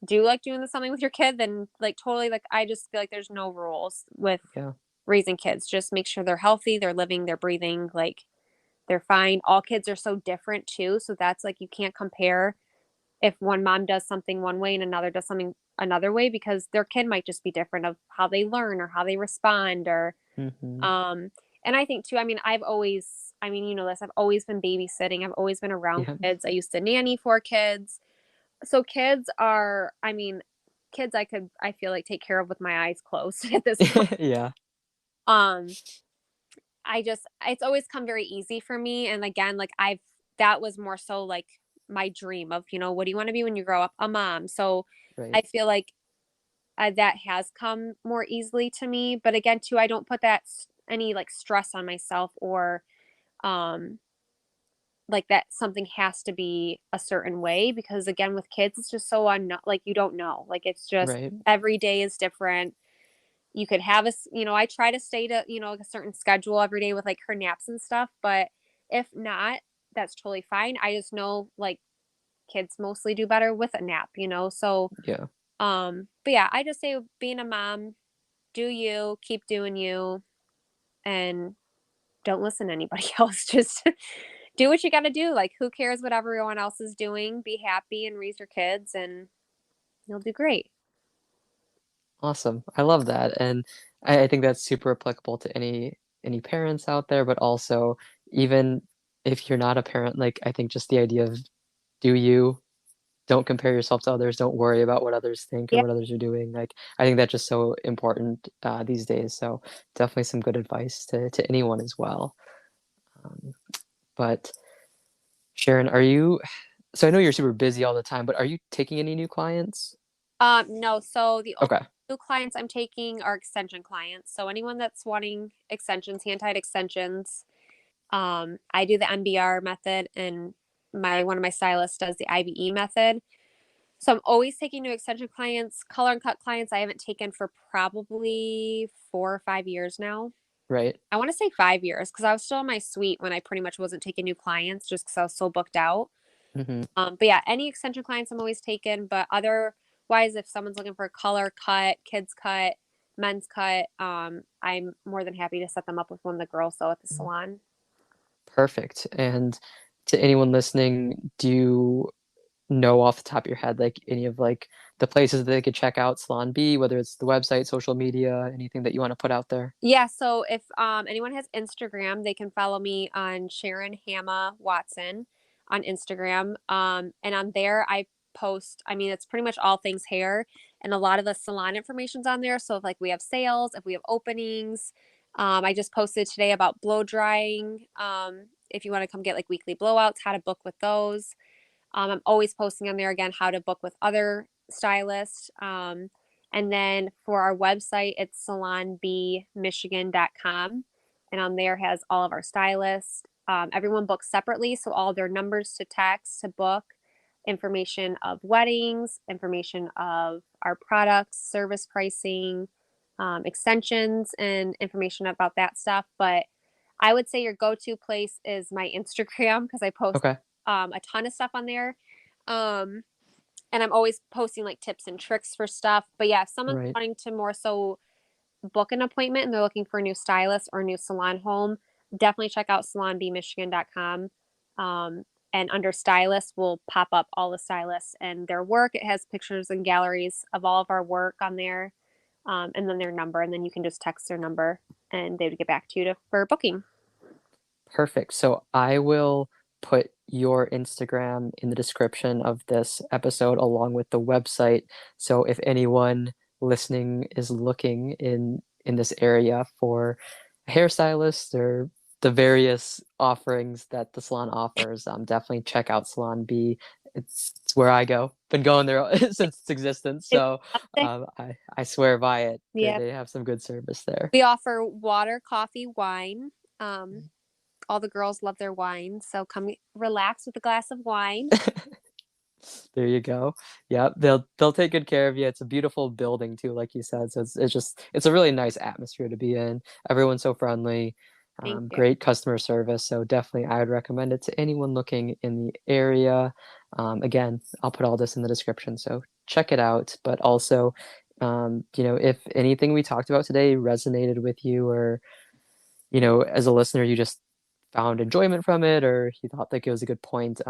do like doing something with your kid, then like totally like I just feel like there's no rules with yeah, raising kids. Just make sure they're healthy, they're living, they're breathing, like they're fine. All kids are so different too. So that's like you can't compare if one mom does something one way and another does something another way because their kid might just be different of how they learn or how they respond or mhm, um, and I think too, I mean, I've always been babysitting. I've always been around yeah, kids. I used to nanny for kids. So kids I feel like take care of with my eyes closed at this point. yeah, Um, it's always come very easy for me. And again, like that was more so like my dream of, what do you want to be when you grow up? A mom. So right, I feel like that has come more easily to me. But again, too, I don't put any like stress on myself or um like that something has to be a certain way because again with kids it's just so like you don't know like it's just right, every day is different. You could have I try to stay to like a certain schedule every day with like her naps and stuff, but if not, that's totally fine. I just know like kids mostly do better with a nap, so yeah, but yeah, I just say being a mom, do you keep doing you and don't listen to anybody else. Just do what you got to do. Like, who cares what everyone else is doing? Be happy and raise your kids, and you'll do great. awesome. I love that, and I think that's super applicable to any parents out there, but also even if you're not a parent, like I think just the idea of do you, don't compare yourself to others, don't worry about what others think or Yeah. what others are doing. Like I think that's just so important these days. So definitely some good advice to anyone as well. Um, but Sharon, are you? So I know you're super busy all the time, but are you taking any new clients? No, so the only Okay, new clients I'm taking are extension clients. So anyone that's wanting extensions, hand-tied extensions, I do the MBR method and my one of my stylists does the IBE method. So I'm always taking new extension clients, color and cut clients I haven't taken for probably 4 or 5 years now. right. I want to say 5 years because I was still in my suite when I pretty much wasn't taking new clients just because I was so booked out. Hmm. But yeah, any extension clients I'm always taking. But otherwise, if someone's looking for a color cut, kids cut, men's cut, I'm more than happy to set them up with one of the girls though at the salon. Perfect. And to anyone listening, do you know off the top of your head like any of like the places that they could check out Salon B, whether it's the website, social media, anything that you want to put out there? Yeah, so if anyone has Instagram, they can follow me on Sharon Hama Watson on Instagram. And on there I post, I mean, it's pretty much all things hair and a lot of the salon information's on there. So if like we have sales, if we have openings, I just posted today about blow drying. If you want to come get like weekly blowouts, how to book with those. I'm always posting on there again how to book with other stylists. And then for our website, it's salonbmichigan.com. And on there has all of our stylists. Everyone books separately, so all their numbers to text to book, information of weddings, information of our products, service pricing, extensions, and information about that stuff. But I would say your go-to place is my Instagram because I post Okay, a ton of stuff on there. Um, and I'm always posting like tips and tricks for stuff. But yeah, if someone's right. wanting to more so book an appointment and they're looking for a new stylist or a new salon home, definitely check out salonbmichigan.com. Um, and under stylists will pop up all the stylists and their work. It has pictures and galleries of all of our work on there, and then their number. And then you can just text their number and they would get back to you for booking. Perfect. So I will put your Instagram in the description of this episode along with the website. So if anyone listening is looking in this area for a hairstylist or the various offerings that the salon offers, definitely check out Salon B. It's where I go. Been going there since its existence, It's so I swear by it. yeah. They have some good service there. We offer water, coffee, wine. Um, all the girls love their wine, so come relax with a glass of wine. There you go. Yeah, they'll take good care of you. It's a beautiful building too, like you said. So it's just it's a really nice atmosphere to be in. Everyone's so friendly, Thank you. great customer service. So definitely, I would recommend it to anyone looking in the area. Again, I'll put all this in the description, so check it out. But also, if anything we talked about today resonated with you, or as a listener, you just found enjoyment from it, or you thought like it was a good point,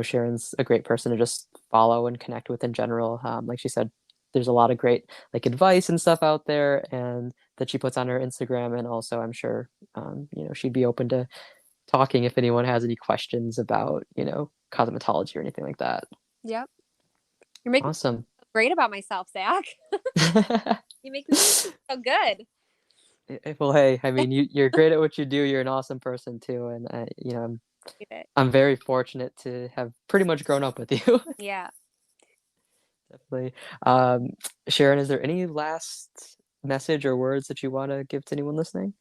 Sharon's a great person to just follow and connect with in general. Like she said, there's a lot of great like advice and stuff out there, and that she puts on her Instagram, and also I'm sure, she'd be open to talking if anyone has any questions about, cosmetology or anything like that. Yep. You're making me Awesome. feel great about myself, Zach. You make me feel good. Well, hey, I mean, you're great at what you do. You're an awesome person too, and Get it. I'm very fortunate to have pretty much grown up with you. Yeah. Definitely. Um, Sharon, is there any last message or words that you want to give to anyone listening?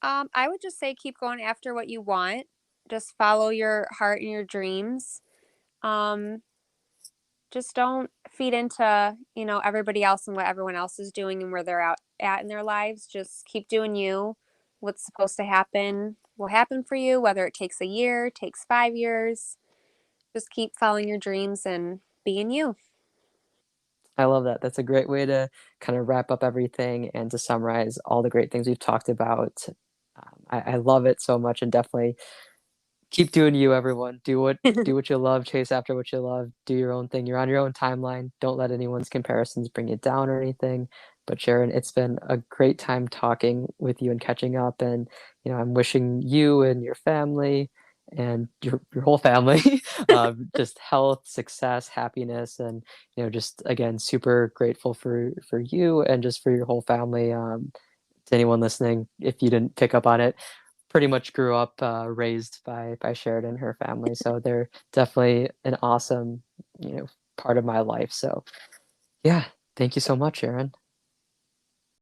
I would just say keep going after what you want. Just follow your heart and your dreams. Um, just don't feed into, everybody else and what everyone else is doing and where they're out at in their lives. Just keep doing you. What's supposed to happen will happen for you, whether it takes a year, takes 5 years. Just keep following your dreams and being you. I love that. That's a great way to kind of wrap up everything and to summarize all the great things we've talked about. I love it so much, and definitely keep doing you, everyone. Do what you love, chase after what you love, do your own thing. You're on your own timeline. Don't let anyone's comparisons bring you down or anything. But Sharon, it's been a great time talking with you and catching up, and I'm wishing you and your family and your whole family just health, success, happiness, and just again super grateful for you and just for your whole family. To anyone listening, if you didn't pick up on it, pretty much grew up raised by Sharon and her family, so they're definitely an awesome, you know, part of my life. So yeah, thank you so much, Sharon.